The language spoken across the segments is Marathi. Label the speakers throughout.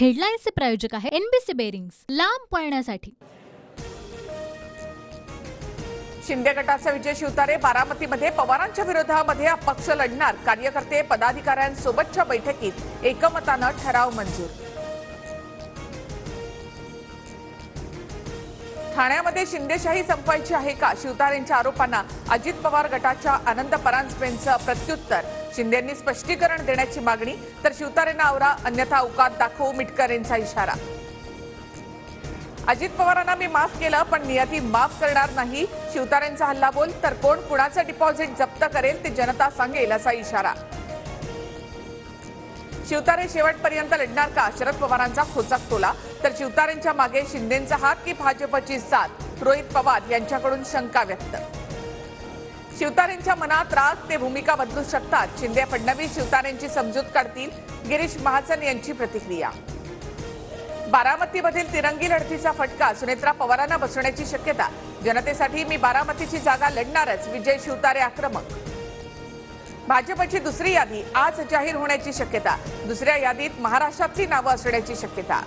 Speaker 1: हेडलाईन्सचे प्रायोजक आहे एनबीसी बेरिंग्स, लांब पळण्यासाठी।
Speaker 2: शिंदे गटाचा विजय शिवतारे बारामतीमध्ये पवारांच्या विरोधामध्ये अपक्ष लढणार। कार्यकर्ते पदाधिकाऱ्यांसोबतच्या बैठकीत एकमतानं ठराव मंजूर। ठाण्यामध्ये शिंदेशाही संपवायची आहे का? शिवतारेंच्या आरोपांना अजित पवार गटाच्या आनंद परांजपेंचं प्रत्युत्तर। शिंदेंनी स्पष्टीकरण देण्याची मागणी, तर शिवतारेंना आवरा अन्यथा औकात दाखवू, मिटकरेंचा इशारा। अजित पवारांना मी माफ केलं, पण नियती माफ करणार नाही। शिवतारेंचा हल्लाबोल, तर कोण कुणाचं डिपॉझिट जप्त करेल ते जनता सांगेल, असा इशारा। शिवतारे शेवटपर्यंत लढणार का? शरद पवारांचा खोचक टोला, तर शिवतारेंच्या मागे शिंदेंचा हात की भाजपची साथ? रोहित पवार यांच्याकडून शंका व्यक्त। शिवतारेंच्या मनात राग, ते भूमिका बदलू शकतात। शिंदे फडणवीस शिवतारेंची समजूत काढतील, गिरीश महाजन यांची प्रतिक्रिया। बारामतीमधील तिरंगी लढतीचा फटका, सुनेत्रा पवारांना बसवण्याची शक्यता। जनतेसाठी मी बारामतीची जागा लढणारच, विजय शिवतारे आक्रमक। भाजपची दुसरी यादी आज जाहीर होण्याची शक्यता। दुसऱ्या यादीत महाराष्ट्रातली नावं असण्याची शक्यता।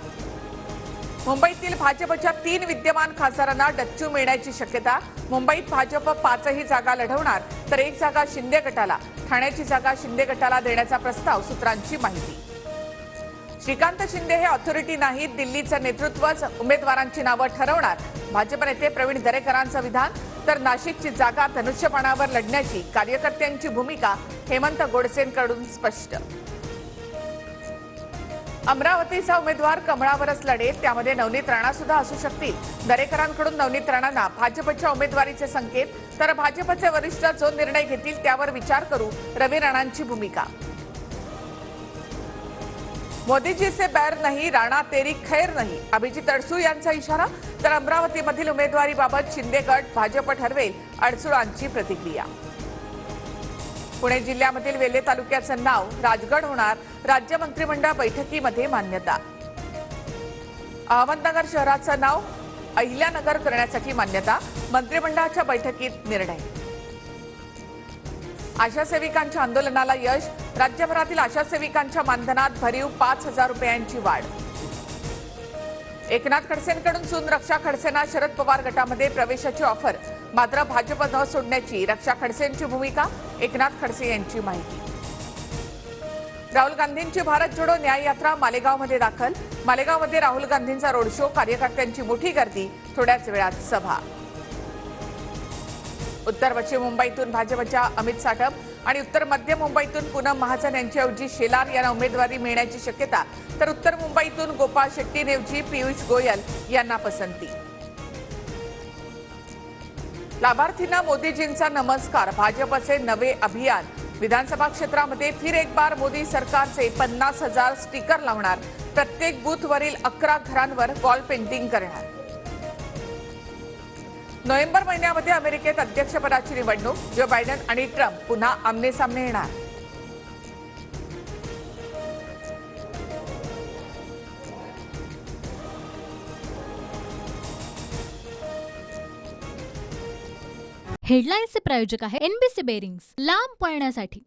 Speaker 2: मुंबईतील भाजपच्या 3 विद्यमान खासदारांना डच्चू मिळण्याची शक्यता। मुंबईत भाजप 5ही जागा लढवणार, तर 1 जागा शिंदे गटाला। ठाण्याची जागा शिंदे गटाला देण्याचा प्रस्ताव, सूत्रांची माहिती। श्रीकांत शिंदे हे ऑथॉरिटी नाहीत, दिल्लीचं नेतृत्वच उमेदवारांची नावं ठरवणार। भाजप नेते प्रवीण दरेकरांचं विधान, तर नाशिकची जागा धनुष्यबाणावर लढण्याची कार्यकर्त्यांची भूमिका हेमंत गोडसेंकडून स्पष्ट। अमरावतीचा उमेदवार कमळावरच लढेल, त्यामध्ये नवनीत राणा सुद्धा असू शकतील। दरेकरांकडून नवनीत राणांना भाजपच्या उमेदवारीचे संकेत, तर भाजपचे वरिष्ठ जो निर्णय घेतील त्यावर विचार करू, रवी राणांची भूमिका। मोदी जी से बैर नहीं, राणा तेरी खैर नहीं, अभिजित अडसूळ यांचा इशारा, तर अमरावतीमधील उमेदवारीबाबत शिंदे गट भाजप ठरवेल, अडसूळांची प्रतिक्रिया। पुणे जिल्ह्यामधील वेल्हे तालुक्याचं नाव राजगड होणार, राज्य मंत्रिमंडळ बैठकीमध्ये मान्यता। अहमदनगर शहराचं नाव अहिल्यानगर करण्यासाठी मान्यता, मंत्रिमंडळाच्या बैठकीत निर्णय। आशा सेविकांच्या आंदोलनाला यश, राज्यभरातील आशा सेविकांच्या मानधनात भरीव 5,000 रुपयांची वाढ। एकनाथ खडसेंकडून सून रक्षा खडसेंना शरद पवार गटामध्ये प्रवेशाची ऑफर, मात्र भाजप न सोडण्याची रक्षा खडसेंची भूमिका, एकनाथ खडसे यांची माहिती। राहुल गांधींची भारत जोडो न्याय यात्रा मालेगावमध्ये दाखल, मालेगावमध्ये राहुल गांधींचा रोड शो, कार्यकर्त्यांची मोठी गर्दी, थोड्याच वेळात सभा। उत्तर पश्चिम मुंबईतून भाजपच्या अमित साटम आणि उत्तर मध्य मुंबईतून पूनम महाजन यांच्याऐवजी शेलार यांना उमेदवारी मिळण्याची शक्यता, तर उत्तर मुंबईतून गोपाळ शेट्टींऐवजी पियुष गोयल यांना पसंती। लाभार्थींना मोदीजींचा नमस्कार, भाजपचे नवे अभियान। विधानसभा क्षेत्रामध्ये फिर एक बार मोदी सरकारचे 50,000 स्टिकर लावणार, प्रत्येक बूथवरील 11 घरांवर वॉल पेंटिंग करणार। नोव्हेंबर महिन्यामध्ये अमेरिकेत अध्यक्षपदाची निवडणूक, जो बायडन आणि ट्रम्प पुन्हा आमनेसामने येणार।
Speaker 1: हेडलाईन्सचे प्रायोजक आहे एनबीसी बेरिंग्स, लांब पळण्यासाठी।